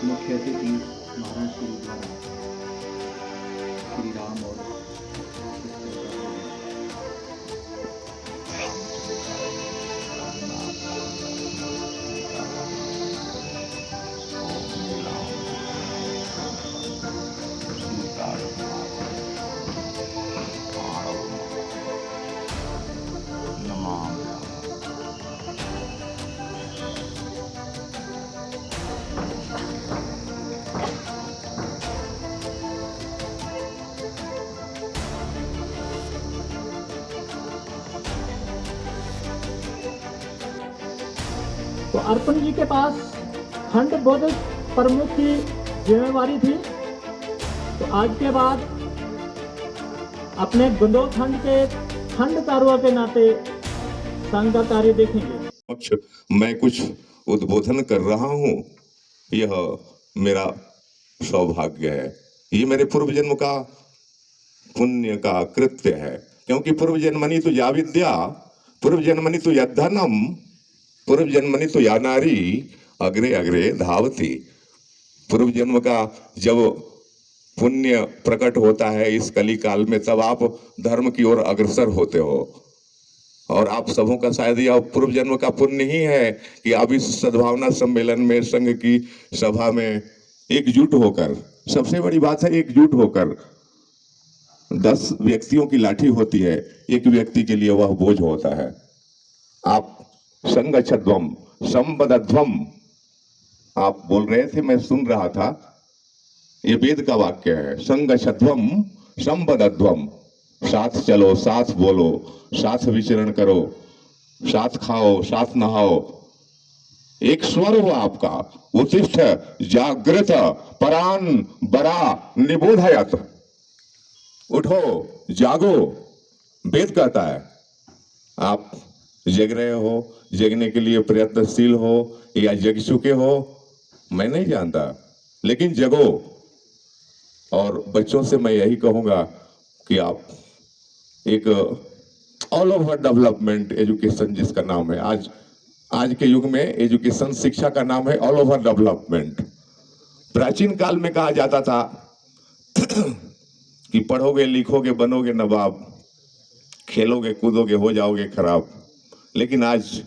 मुख्य अतिथि महाराज श्री द्वारा श्री राम और कृष्ण का तो अर्पण जी के पास खंड बौद्ध प्रमुख की जिम्मेवारी थी। तो आज के बाद अपने बुंदेलखंड के खंडकारों के नाते संघ का कार्य देखेंगे। मैं कुछ उद्बोधन कर रहा हूँ, यह मेरा सौभाग्य है। ये मेरे पूर्व जन्म का पुण्य का कृत्य है, क्योंकि पूर्व जन्मनि तो या विद्या, पूर्व जन्मनि तो या धनम, पूर्व जन्मनि तो या नारी अग्रे अग्रे धावती। पूर्व जन्म का जब पुण्य प्रकट होता है इस कली काल में, तब आप धर्म की ओर अग्रसर होते हो। और आप सबों का शायद यह पूर्व जन्म का पुण्य ही है कि आप इस सद्भावना सम्मेलन में, संघ की सभा में एकजुट होकर, सबसे बड़ी बात है एकजुट होकर, 10 व्यक्तियों की लाठी होती है, एक व्यक्ति के लिए वह बोझ होता है। आप संगच्छध्वम संबद्धध्वम आप बोल रहे थे, मैं सुन रहा था, ये वेद का वाक्य है। संगच्छध्वम संबद्धध्वम, साथ चलो, साथ बोलो, साथ विचरण करो, साथ खाओ, साथ नहाओ। एक स्वर हो आपका, उत्तिष्ठ जागृत परान बरा निबोधयत, उठो जागो, वेद कहता है। आप जग रहे हो, जगने के लिए प्रयत्नशील हो या जग चुके हो, मैं नहीं जानता, लेकिन जगो। और बच्चों से मैं यही कहूंगा कि आप एक ऑल ओवर डेवलपमेंट एजुकेशन जिसका नाम है, आज के युग में एजुकेशन, शिक्षा का नाम है ऑल ओवर डेवलपमेंट। प्राचीन काल में कहा जाता था कि पढ़ोगे लिखोगे बनोगे नवाब, खेलोगे कूदोगे हो जाओगे खराब। लेकिन आज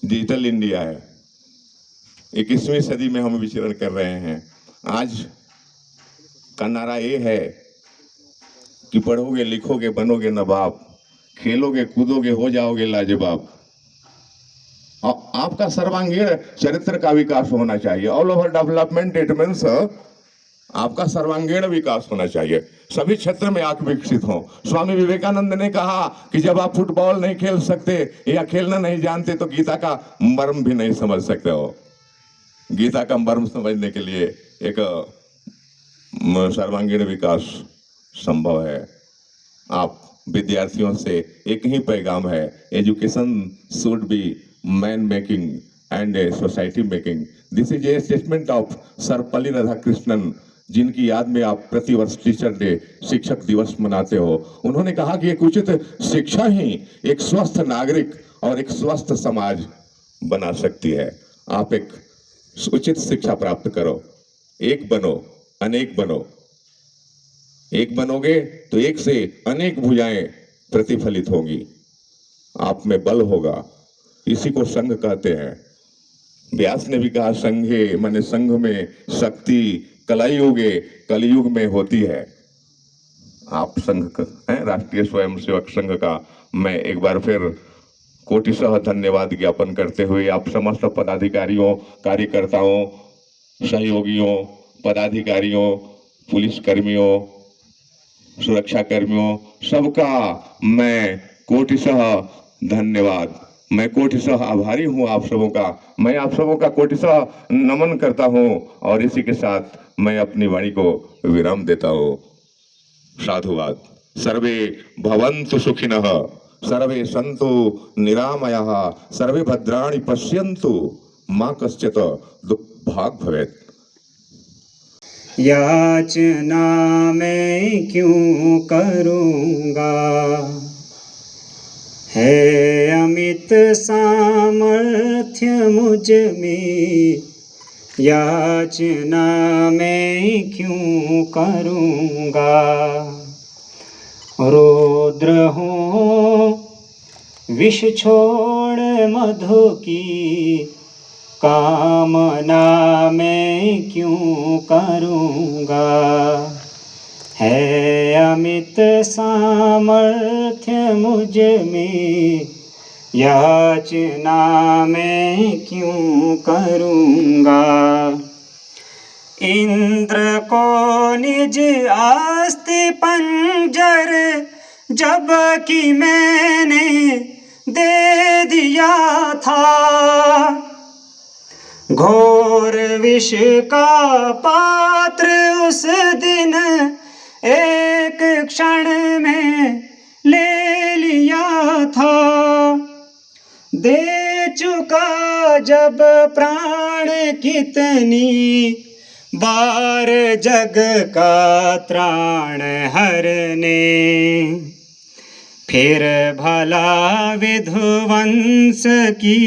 डिजिटल इंडिया है, 21वीं सदी में हम विचरण कर रहे हैं। आज का नारा ये है कि पढ़ोगे लिखोगे बनोगे नवाब, खेलोगे कूदोगे हो जाओगे लाजवाब। आपका सर्वांगीण चरित्र का विकास होना चाहिए। All over development it means आपका सर्वांगीण विकास होना चाहिए, सभी क्षेत्र में आप विकसित हो। स्वामी विवेकानंद ने कहा कि जब आप फुटबॉल नहीं खेल सकते या खेलना नहीं जानते तो गीता का मर्म भी नहीं समझ सकते हो। गीता का मर्म समझने के लिए एक सर्वांगीण विकास संभव है। आप विद्यार्थियों से एक ही पैगाम है, education should be man making and society making. This is a statement of Sarvepalli Radhakrishnan, जिनकी याद में आप प्रतिवर्ष टीचर डे, शिक्षक दिवस मनाते हो। उन्होंने कहा कि एक उचित शिक्षा ही एक स्वस्थ नागरिक और एक स्वस्थ समाज बना सकती है। आप एक उचित शिक्षा प्राप्त करो, एक बनो, अनेक बनो। एक बनोगे तो एक से अनेक भुजाएं प्रतिफलित होंगी, आप में बल होगा। इसी को संघ कहते हैं। व्यास ने भी कहा संघे माने संघ में शक्ति कलयुगे, कलयुग में होती है। आप संघ हैं, राष्ट्रीय स्वयंसेवक संघ का मैं एक बार फिर कोटिशः धन्यवाद ज्ञापन करते हुए आप समस्त पदाधिकारियों, कार्यकर्ताओं, सहयोगियों, पदाधिकारियों, पुलिस कर्मियों, सुरक्षा कर्मियों, सबका मैं कोटिशः धन्यवाद, मैं कोटिशः आभारी हूं आप सबों का। मैं आप सबों का कोटिशः नमन करता हूं और इसी के साथ मैं अपनी वाणी को विराम देता हूं। साधुवाद। सर्वे भवन्तु सुखिनः, सर्वे सन्तु निरामयाः, सर्वे भद्राणि पश्यन्तु, मा कश्चित् दुःखभाग् भवेत्। याचना मैं क्यों करूँगा, है अमित सामर्थ्य मुझ में, याचना मैं क्यों करूँगा। रुद्र हूँ विष छोड़ मधु की कामना मैं क्यों करूँगा। है अमित सामर्थ्य मुझ में, याचना मैं क्यों करूँगा। इंद्र को निज आस्ति पंजर जब कि मैंने दे दिया था, घोर विष का पात्र उस दिन एक क्षण में ले लिया था। दे चुका जब प्राण कितनी बार जग का त्राण हरने, फिर भला विध्वंस की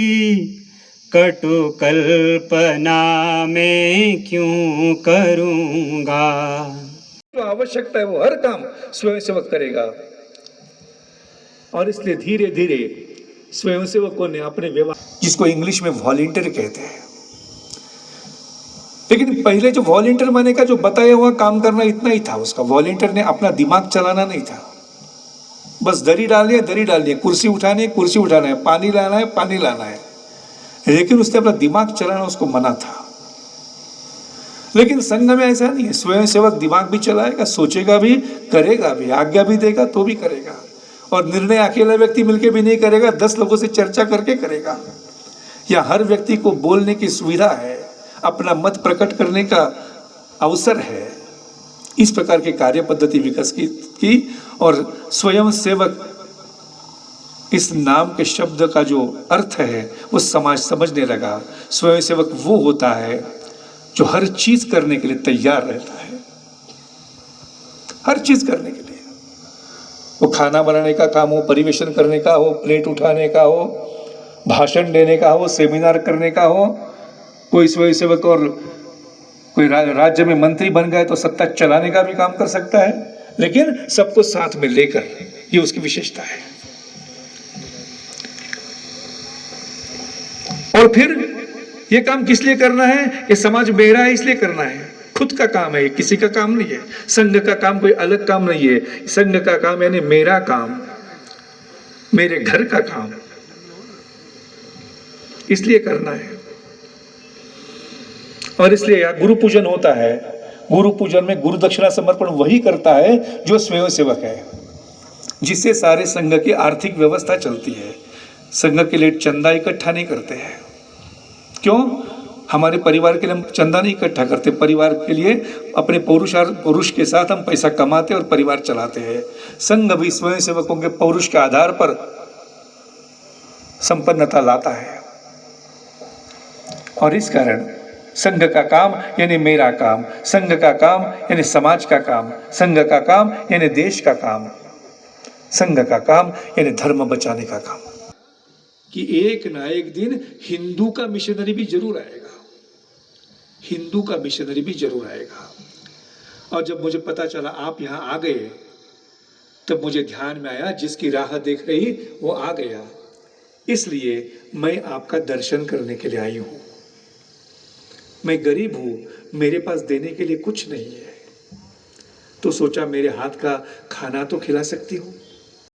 कटु कल्पना मैं क्यों करूँगा। जो आवश्यकता है वो हर काम स्वयंसेवक करेगा। और इसलिए धीरे धीरे स्वयंसेवकों ने अपने व्यवहार, जिसको इंग्लिश में वॉलंटियर कहते हैं, लेकिन पहले जो वॉलंटियर माने का जो बताया हुआ काम करना इतना ही था उसका। वॉलंटियर ने अपना दिमाग चलाना नहीं था, बस दरी डालनी है, कुर्सी उठानी है, पानी लाना है, लेकिन उसने अपना दिमाग चलाना उसको मना था। लेकिन संघ में ऐसा नहीं है, स्वयंसेवक दिमाग भी चलाएगा, सोचेगा भी, करेगा भी, आज्ञा भी देगा तो भी करेगा। और निर्णय अकेला व्यक्ति मिलकर भी नहीं करेगा, 10 लोगों से चर्चा करके करेगा। या हर व्यक्ति को बोलने की सुविधा है, अपना मत प्रकट करने का अवसर है। इस प्रकार की कार्य पद्धति विकसित की और स्वयंसेवक इस नाम के शब्द का जो अर्थ है वो समाज समझने लगा। स्वयंसेवक वो होता है जो हर चीज करने के लिए तैयार रहता है, हर चीज करने के लिए। वो खाना बनाने का काम हो, परिवेशन करने का हो, प्लेट उठाने का हो, भाषण देने का हो, सेमिनार करने का हो। कोई स्वयंसेवक और कोई राज्य में मंत्री बन गए तो सत्ता चलाने का भी काम कर सकता है, लेकिन सबको साथ में लेकर, ये उसकी विशेषता है। और फिर ये काम किस लिए करना है? ये समाज मेरा है इसलिए करना है, खुद का काम है, ये किसी का काम नहीं है। संघ का काम कोई अलग काम नहीं है। संघ का काम यानी मेरा काम, मेरे घर का काम, इसलिए करना है। और इसलिए यहाँ गुरु पूजन होता है। गुरु पूजन में गुरु दक्षिणा समर्पण वही करता है जो स्वयंसेवक है, जिससे सारे संघ की आर्थिक व्यवस्था चलती है। संघ के लिए चंदा इकट्ठा नहीं करते हैं। क्यों? हमारे परिवार के लिए हम चंदा नहीं इकट्ठा करते, परिवार के लिए अपने पौरुष के साथ हम पैसा कमाते और परिवार चलाते हैं। संघ भी स्वयंसेवकों के पौरुष के आधार पर संपन्नता लाता है। और इस कारण संघ का काम यानी मेरा काम, संघ का काम यानी समाज का काम, संघ का काम यानी देश का काम, संघ का काम यानी धर्म बचाने का काम। कि एक ना एक दिन हिंदू का मिशनरी भी जरूर आएगा, हिंदू का मिशनरी भी जरूर आएगा। और जब मुझे पता चला आप यहाँ आ गए, तब मुझे ध्यान में आया जिसकी राह देख रही वो आ गया, इसलिए मैं आपका दर्शन करने के लिए आई हूँ। मैं गरीब हूँ, मेरे पास देने के लिए कुछ नहीं है, तो सोचा मेरे हाथ का खाना तो खिला सकती हूँ।